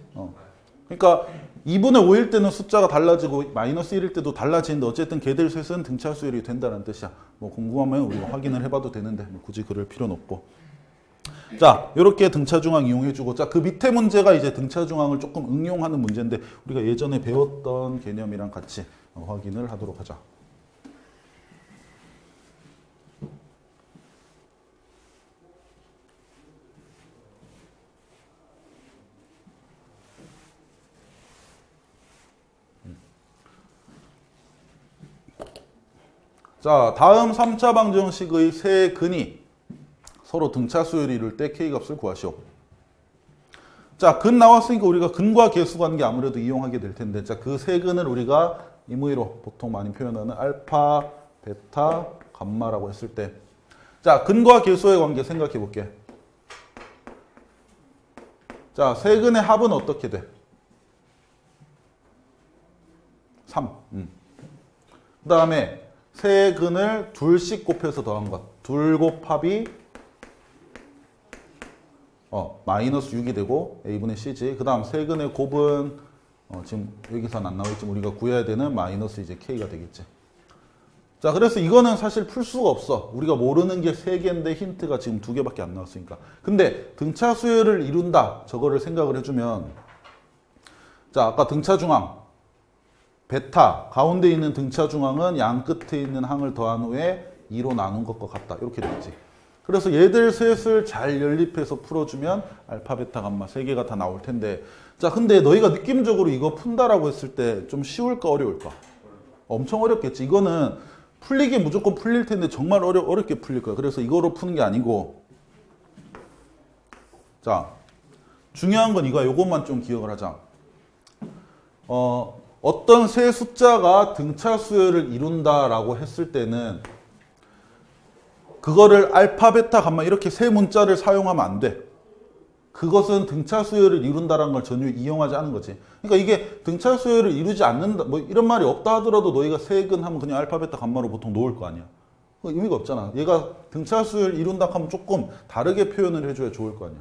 그러니까 2분의 5일 때는 숫자가 달라지고 마이너스 1일 때도 달라지는데 어쨌든 걔들 셋은 등차 수열이 된다는 뜻이야. 뭐 궁금하면 우리가 확인을 해봐도 되는데 뭐 굳이 그럴 필요는 없고. 자, 이렇게 등차 중항 이용해주고, 자, 그 밑에 문제가 이제 등차 중항을 조금 응용하는 문제인데 우리가 예전에 배웠던 개념이랑 같이 확인을 하도록 하자. 자, 다음 3차 방정식의 세 근이 서로 등차 수열을 이룰 때 K값을 구하시오. 자, 근 나왔으니까 우리가 근과 계수 관계 아무래도 이용하게 될 텐데, 자, 그 세 근을 우리가 임의로 보통 많이 표현하는 알파, 베타, 감마라고 했을 때, 자, 근과 계수의 관계 생각해 볼게. 자, 세 근의 합은 어떻게 돼? 3. 그 다음에 세 근을 둘씩 곱해서 더한 것. 둘 곱합이 마이너스 6이 되고 a분의 c지. 그 다음 세 근의 곱은 지금 여기서는 안 나와 있지만 우리가 구해야 되는 마이너스 이제 k가 되겠지. 자, 그래서 이거는 사실 풀 수가 없어. 우리가 모르는 게 3개인데 힌트가 지금 2개밖에 안 나왔으니까. 근데 등차 수열을 이룬다. 저거를 생각을 해주면, 자, 아까 등차 중앙 베타 가운데 있는 등차 중앙은 양 끝에 있는 항을 더한 후에 2로 나눈 것과 같다. 이렇게 되겠지. 그래서 얘들 셋을 잘 연립해서 풀어주면 알파, 베타, 감마 3개가 다 나올 텐데, 자, 근데 너희가 느낌적으로 이거 푼다라고 했을 때 좀 쉬울까 어려울까? 엄청 어렵겠지. 이거는 풀리기 무조건 풀릴 텐데 정말 어렵게 풀릴 거야. 그래서 이거로 푸는 게 아니고, 자, 중요한 건 이거야. 요것만 좀 기억을 하자. 어떤 세 숫자가 등차 수열을 이룬다라고 했을 때는 그거를 알파, 베타, 감마 이렇게 세 문자를 사용하면 안 돼. 그것은 등차 수열을 이룬다라는 걸 전혀 이용하지 않은 거지. 그러니까 이게 등차 수열을 이루지 않는다, 뭐 이런 말이 없다 하더라도 너희가 세근 하면 그냥 알파, 베타, 감마로 보통 놓을 거 아니야. 의미가 없잖아. 얘가 등차 수열 이룬다 하면 조금 다르게 표현을 해줘야 좋을 거 아니야.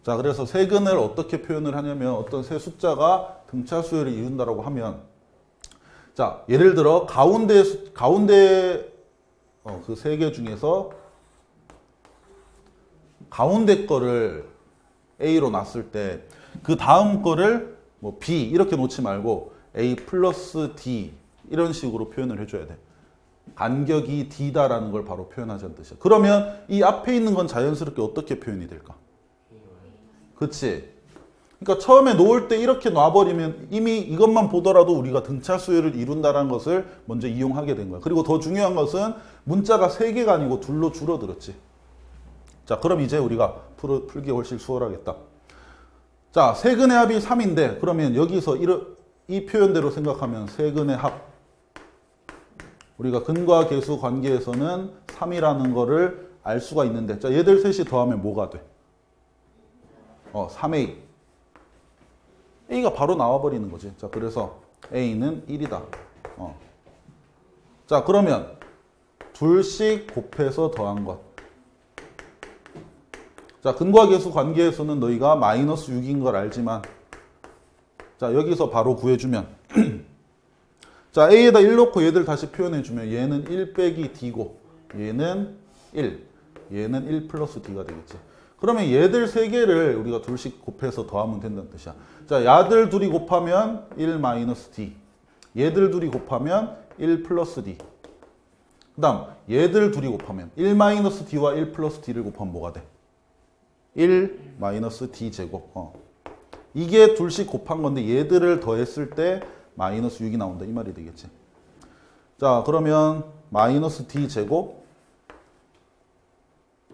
자, 그래서 세근을 어떻게 표현을 하냐면 어떤 세 숫자가 등차 수열을 이룬다라고 하면, 자, 예를 들어 가운데 그 3개 중에서 가운데 거를 A로 놨을 때 그 다음 거를 뭐 B 이렇게 놓지 말고 A 플러스 D 이런 식으로 표현을 해줘야 돼. 간격이 D다라는 걸 바로 표현하자는 뜻이야. 그러면 이 앞에 있는 건 자연스럽게 어떻게 표현이 될까? 그치? 그러니까 처음에 놓을 때 이렇게 놔버리면 이미 이것만 보더라도 우리가 등차 수열을 이룬다는 것을 먼저 이용하게 된 거야. 그리고 더 중요한 것은 문자가 3개가 아니고 2로 줄어들었지. 자, 그럼 이제 우리가 풀기 훨씬 수월하겠다. 자, 세근의 합이 3인데 그러면 여기서 이 표현대로 생각하면 세근의 합, 우리가 근과 계수 관계에서는 3이라는 거를 알 수가 있는데, 자, 얘들 셋이 더하면 뭐가 돼? 3A. A가 바로 나와버리는 거지. 자, 그래서 A는 1이다. 자, 그러면 둘씩 곱해서 더한 것. 자, 근과 계수 관계에서는 너희가 마이너스 6인 걸 알지만, 자, 여기서 바로 구해주면 자, A에다 1 넣고 얘들 다시 표현해주면 얘는 1 빼기 D고 얘는 1, 얘는 1 플러스 D가 되겠지. 그러면 얘들 3개를 우리가 둘씩 곱해서 더하면 된다는 뜻이야. 자, 야들 둘이 곱하면 1 마이너스 D, 얘들 둘이 곱하면 1 플러스 D. 그 다음 얘들 둘이 곱하면 1 마이너스 D와 1 플러스 D를 곱하면 뭐가 돼? 1 마이너스 D 제곱. 이게 둘씩 곱한 건데 얘들을 더했을 때 마이너스 6이 나온다 이 말이 되겠지. 자, 그러면 마이너스 D 제곱,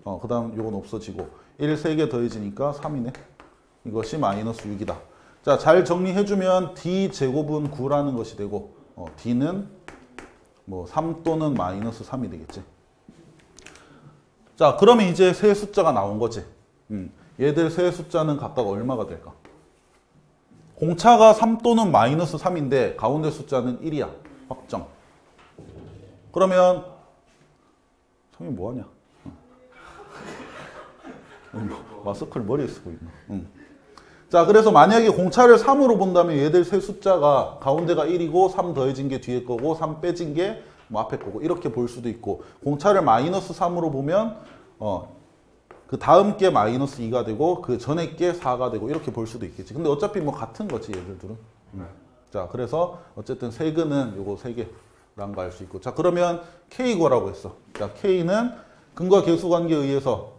그 다음 요건 없어지고 1 3개 더해지니까 3이네. 이것이 마이너스 6이다. 자, 잘 정리해주면 D 제곱은 9라는 것이 되고 D는 뭐 3 또는 마이너스 3이 되겠지. 자, 그러면 이제 세 숫자가 나온 거지. 얘들 세 숫자는 각각 얼마가 될까? 공차가 3 또는 마이너스 3인데 가운데 숫자는 1이야. 확정. 그러면 성이 뭐하냐? 마스크를 머리에 쓰고 있나? 자, 그래서 만약에 공차를 3으로 본다면 얘들 세 숫자가 가운데가 1이고 3 더해진 게 뒤에 거고 3 빼진 게 뭐 앞에 거고 이렇게 볼 수도 있고, 공차를 마이너스 3으로 보면 그 다음 게 마이너스 2가 되고 그 전에 게 4가 되고 이렇게 볼 수도 있겠지. 근데 어차피 뭐 같은 거지 얘들 둘은. 자, 그래서 어쨌든 세근은 요거 3개라는 거 알 수 있고. 자, 그러면 K고라고 했어. 자, K는 근과 계수 관계에 의해서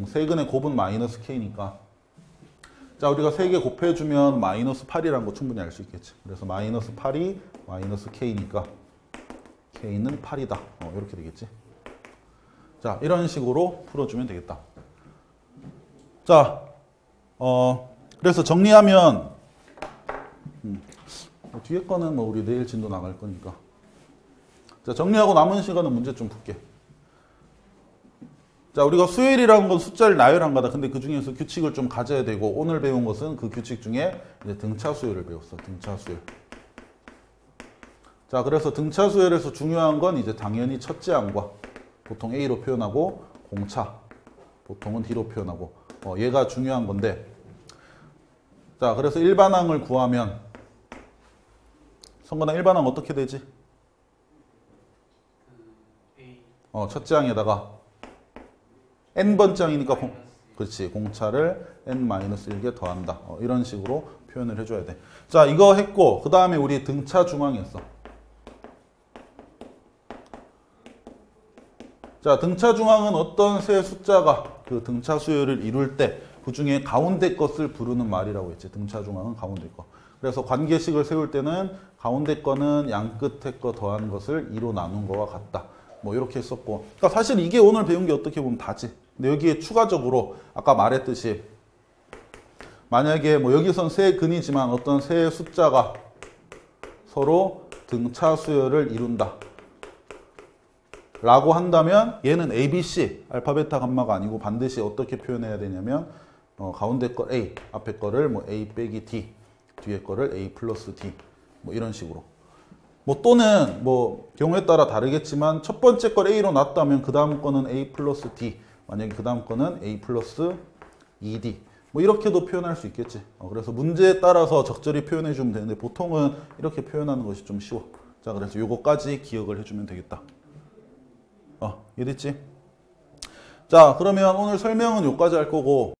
세근의 곱은 마이너스 K니까, 자, 우리가 3개 곱해주면 마이너스 8이라는 거 충분히 알 수 있겠지. 그래서 마이너스 8이 마이너스 K니까 K는 8이다. 이렇게 되겠지. 자, 이런 식으로 풀어주면 되겠다. 자, 그래서 정리하면, 뒤에 거는 뭐 우리 내일 진도 나갈 거니까. 자, 정리하고 남은 시간은 문제 좀 풀게. 자, 우리가 수열이라는 건 숫자를 나열한 거다. 근데 그 중에서 규칙을 좀 가져야 되고, 오늘 배운 것은 그 규칙 중에 이제 등차 수열을 배웠어. 등차 수열. 자, 그래서 등차 수열에서 중요한 건 이제 당연히 첫째 항과, 보통 A로 표현하고, 공차, 보통은 D로 표현하고, 얘가 중요한 건데, 자, 그래서 일반항을 구하면, 성건아 일반항 어떻게 되지? 첫째 항에다가 n번째 항이니까 그렇지. 공차를 n-1개 더한다. 이런 식으로 표현을 해줘야 돼. 자, 이거 했고 그 다음에 우리 등차 중앙 했어. 자, 등차 중앙은 어떤 세 숫자가 그 등차 수열을 이룰 때 그 중에 가운데 것을 부르는 말이라고 했지. 등차 중앙은 가운데 거. 그래서 관계식을 세울 때는 가운데 거는 양 끝에 거 더한 것을 2로 나눈 거와 같다. 뭐 이렇게 했었고. 그러니까 사실 이게 오늘 배운 게 어떻게 보면 다지. 근데 여기에 추가적으로 아까 말했듯이 만약에 뭐 여기선 세 근이지만 어떤 세 숫자가 서로 등차 수열을 이룬다. 라고 한다면 얘는 A, B, C 알파, 베타, 감마가 아니고 반드시 어떻게 표현해야 되냐면 가운데 거 A, 앞에 거를 뭐 A 빼기 D, 뒤에 거를 A 플러스 D 뭐 이런 식으로 뭐 또는 뭐 경우에 따라 다르겠지만 첫 번째 걸 A로 놨다면 그 다음 거는 A 플러스 D 만약에 그 다음 거는 A 플러스 2D 뭐 이렇게도 표현할 수 있겠지. 그래서 문제에 따라서 적절히 표현해 주면 되는데 보통은 이렇게 표현하는 것이 좀 쉬워. 자, 그래서 요거까지 기억을 해주면 되겠다. 이해됐지? 자, 그러면 오늘 설명은 요까지 할 거고